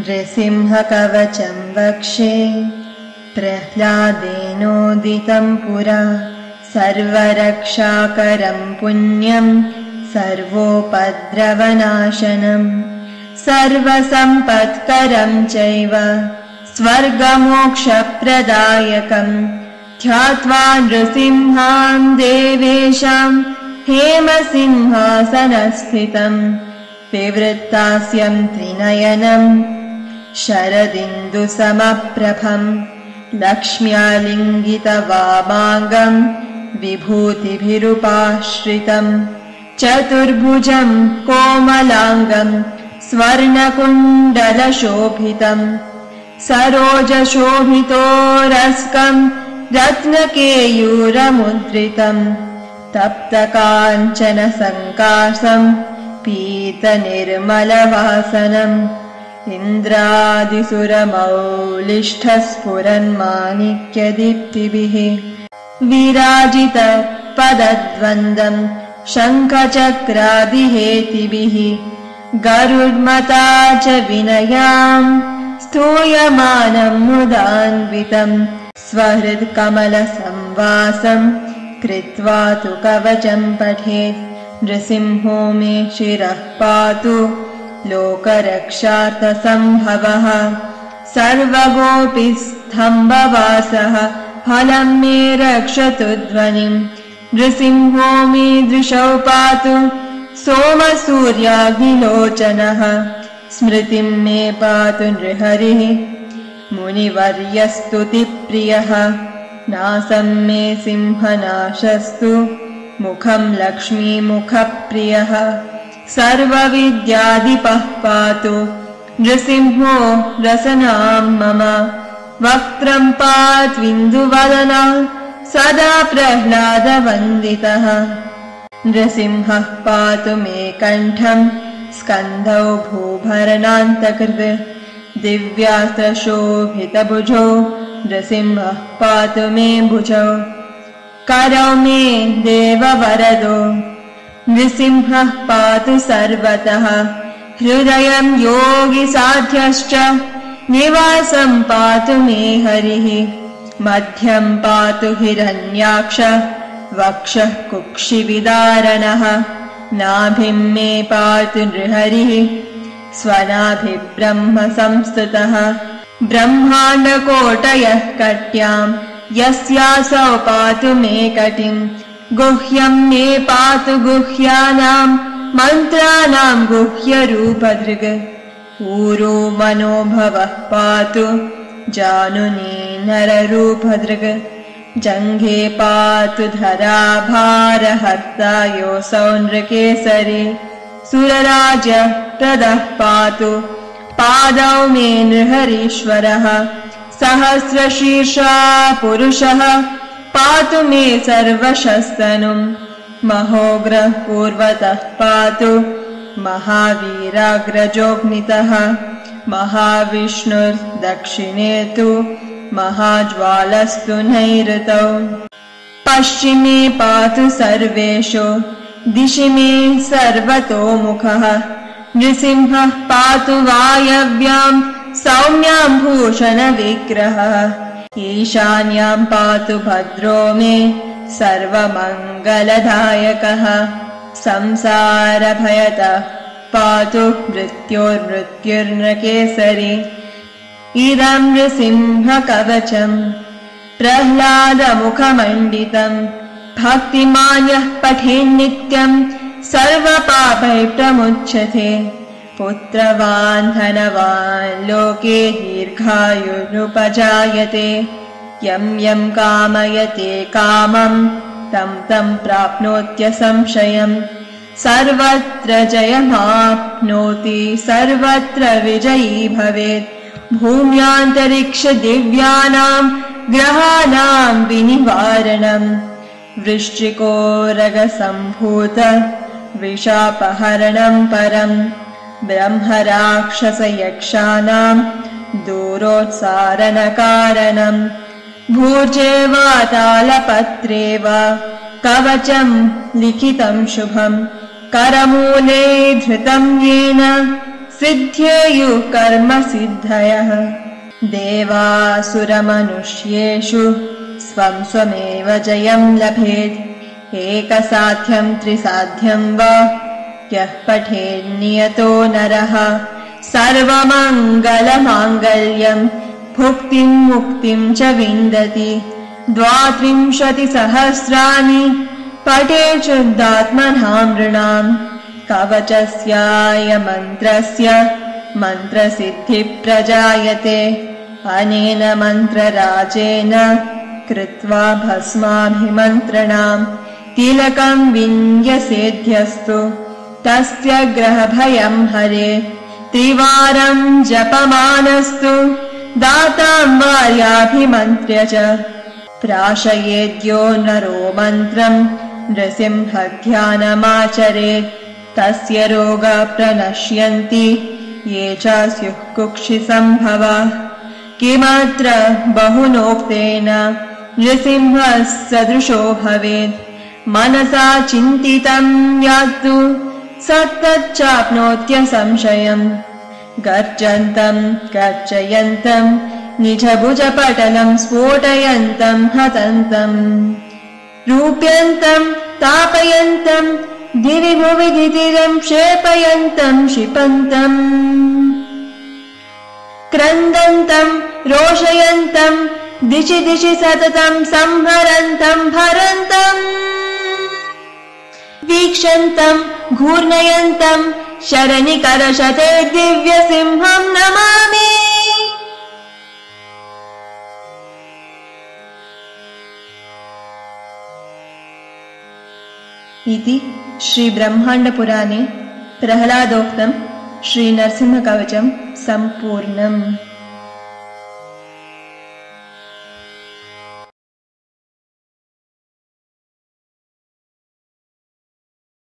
नृसिंहकवचं वक्षे प्रह्लादेनोदितं पुरा सर्वरक्षाकरं पुण्यं सर्वोपद्रवनाशनं सर्वसम्पत्करं चैव स्वर्गमोक्षप्रदायकं ध्यात्वा नृसिंहां देवेशां हेमसिंहासनस्थितं विवृत्तास्यं त्रिनयनं शरदिन्दुसमप्रभं लक्ष्म्यालिङ्गितवामाङ्गं विभूतिभिरुपाश्रितं चतुर्भुजं कोमलाङ्गं स्वर्णकुण्डलशोभितं सरोजशोभितोरस्कं रत्नकेयूरमुद्रितं तप्तकाञ्चनसङ्काशं पीतनिर्मलवासनम् इन्द्रादिसुरमौलिष्ठस्फुरन्माणिक्यदीप्तिभिः विराजितपदद्वन्द्वं शङ्खचक्रादिहेतिभिः गरुड्मता च विनयां स्तूयमानं मुदान्वितं स्वहृत्कमलसंवासं कृत्वा तु कवचं पठेत् नृसिंहो मे शिरः पातु लोकरक्षार्थसम्भवः सर्वगोपीस्तम्भवासः फलं मे रक्षतु ध्वनिं नृसिंहो मे दृशौ पातु सोमसूर्याग्निलोचनः स्मृतिं मे पातु नृहरिः मुनिवर्यस्तुतिप्रियः नासं मे सिंहनाशस्तु मुखं लक्ष्मीमुखप्रियः सर्वविद्याधिपः पातु नृसिंहो रसनां मम वक्त्रं पात्विन्दुवदनः सदा प्रह्लादवन्दितः नृसिंहः पातु मे कण्ठं स्कन्धौ भूभरणान्तकृत् दिव्यास्त्रशोभितभुजौ नृसिंहः पातु मे भुजौ करौ मे देववरदो नृसिंहः पातु सर्वतः हृदयं योगिसाध्यश्च निवासं पातु मे हरिः मध्यं पातु हिरण्याक्ष वक्षः कुक्षिविदारणः नाभिं मे पातु नृहरिः स्वनाभिब्रह्म संस्तुतः ब्रह्माण्डकोटयः कट्यां यस्यासौ पातु मे कटिं गुह्यं मे पातु गुह्यानां मन्त्राणां गुह्यरूपधृग् ऊरो मनोभवः पातु जानुनी नररूपधृग् जङ्घे पातु धराभारहर्ता योऽसौ नृकेसरी सुरराजप्रदः पातु पादौ मे नृहरीश्वरः सहस्रशीर्षा पुरुषः पातु मे सर्वशस्तनुं महोग्रः पूर्वतः पातु महावीराग्रजोऽग्नितः महाविष्णुर्दक्षिणे तु महाज्वालस्तु नैऋतौ पश्चिमे पातु सर्वेषु दिशि मे सर्वतोमुखः नृसिंहः पातु वायव्यां सौम्यां भूषणविग्रहः ईशान्यां पातु भद्रो मे सर्वमङ्गलदायकः संसारभयतः पातु मृत्योर्मृत्युर्नृकेसरी इदं नृसिंहकवचं प्रह्लादमुखमण्डितं भक्तिमान्यः पठेन्नित्यं सर्वपापैः प्रमुच्यते पुत्रवान् धनवान् लोके दीर्घायुरुपजायते यं यं कामयते कामं तं तं प्राप्नोत्यसंशयम् सर्वत्र जयमाप्नोति सर्वत्र विजयी भवेत् भूम्यान्तरिक्ष दिव्यानां ग्रहाणां विनिवारणम् वृश्चिकोरगसम्भूत विशापहरणं परम् ब्रह्मराक्षसयक्षाणां दूरोत्सारणकारणम् भूर्जे वा तालपत्रे वा कवचं लिखितं शुभं करमूले धृतं येन सिद्ध्येयुः कर्मसिद्धयः देवासुरमनुष्येषु स्वं स्वमेव जयं लभेत् एकसाध्यं त्रिसाध्यं वा यः पठेन्नियतो नरः सर्वमङ्गलमाङ्गल्यं भुक्तिं मुक्तिं च विन्दति 32 सहस्राणि पठेत् शुद्धात्मनां नृणाम् कवचस्याय मन्त्रस्य मन्त्रसिद्धिप्रजायते अनेन मन्त्रराजेन कृत्वा भस्माभिमन्त्रणाम् तिलकं विन्यसेध्यस्तु तस्य ग्रहभयं हरे त्रिवारं जपमानस्तु दातां वार्याभिमन्त्र्य च प्राशयेद्यो नरो मन्त्रं नृसिंहध्यानमाचरेत् तस्य रोगा प्रणश्यन्ति ये च स्युः कुक्षिसम्भवाः किमत्र बहुनोक्तेन नृसिंहः सदृशो भवेत् मनसा चिन्तितं यात्तु सत्तच्चाप्नोत्यसंशयम् गर्जन्तं गर्जयन्तं निजभुजपटलं स्फोटयन्तं हतन्तं रूप्यन्तं तापयन्तं दिवि भुवि दितिरं क्षेपयन्तं क्षिपन्तं क्रन्दन्तं रोषयन्तं दिशि दिशि सततं संहरन्तं भरन्तम् वीक्षन्तं घूर्णयन्तं शरनिकरशते दिव्यसिंहं नमामि। इति श्रीब्रह्माण्डपुराणे प्रह्लादोक्तं श्रीनरसिंहकवचं सम्पूर्णम्।